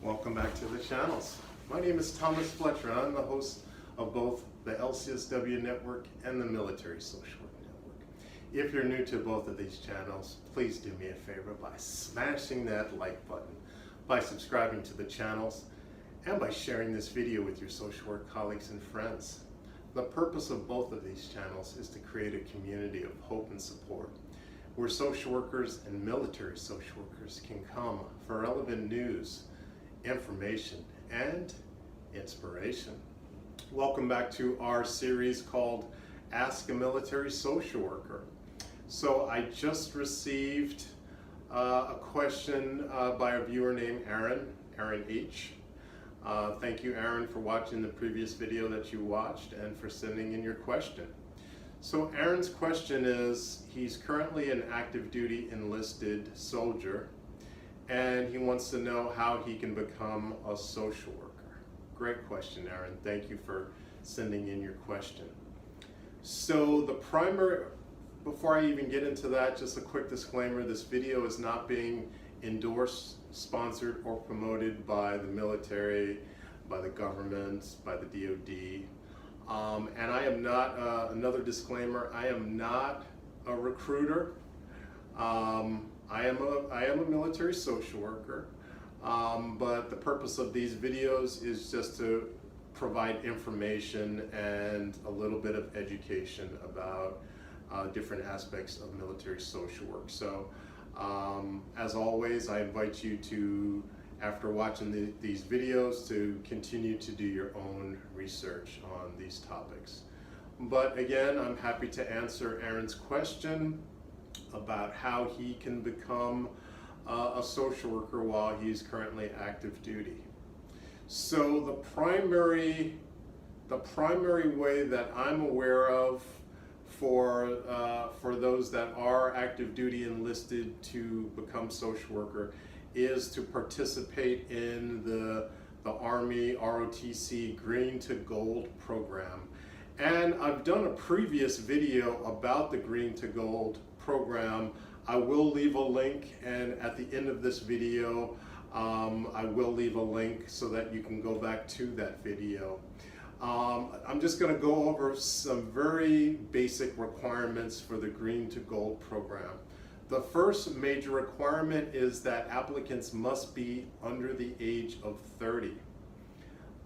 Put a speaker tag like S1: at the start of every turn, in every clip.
S1: Welcome back to the channels. My name is Thomas Fletcher and I'm the host of both the LCSW Network and the Military Social Work Network. If you're new to both of these channels, please do me a favor by smashing that like button, by subscribing to the channels, and by sharing this video with your social work colleagues and friends. The purpose of both of these channels is to create a community of hope and support, where social workers and military social workers can come for relevant news, information, and inspiration. Welcome back to our series called Ask a Military Social Worker. So I just received a question by a viewer named Aaron H. Thank you, Aaron, for watching the previous video that you watched and for sending in your question. So Aaron's question is, he's currently an active duty enlisted soldier, and he wants to know how he can become a social worker. Great question, Aaron. Thank you for sending in your question. So before I even get into that, just a quick disclaimer, this video is not being endorsed, sponsored, or promoted by the military, by the government, by the DoD. And I am not, another disclaimer, I am not a recruiter. I am a military social worker, but the purpose of these videos is just to provide information and a little bit of education about different aspects of military social work. So as always, I invite you to, after watching these videos, to continue to do your own research on these topics. But again, I'm happy to answer Aaron's question about how he can become a social worker while he's currently active duty. So the primary way that I'm aware of for those that are active duty enlisted to become social worker is to participate in the Army ROTC Green to Gold program. And I've done a previous video about the Green to Gold program. I will leave a link, and at the end of this video I will leave a link so that you can go back to that video. I'm just going to go over some very basic requirements for the Green to Gold program. The first major requirement is that applicants must be under the age of 30.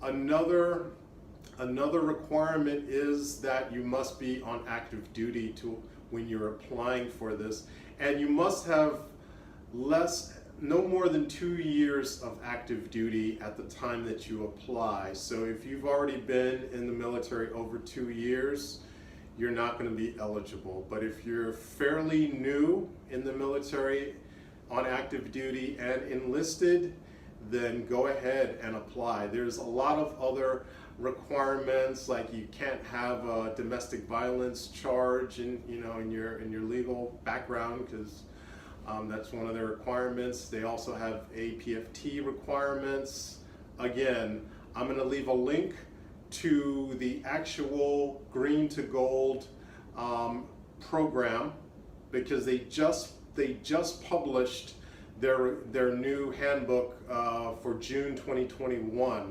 S1: Another requirement is that you must be on active duty when you're applying for this, and you must have no more than 2 years of active duty at the time that you apply. So if you've already been in the military over 2 years, you're not going to be eligible. But if you're fairly new in the military on active duty and enlisted, then go ahead and apply. There's a lot of other requirements, like you can't have a domestic violence charge in your legal background, because that's one of their requirements. They also have APFT requirements. Again, I'm going to leave a link to the actual Green to Gold program, because they just published their new handbook for June 2021.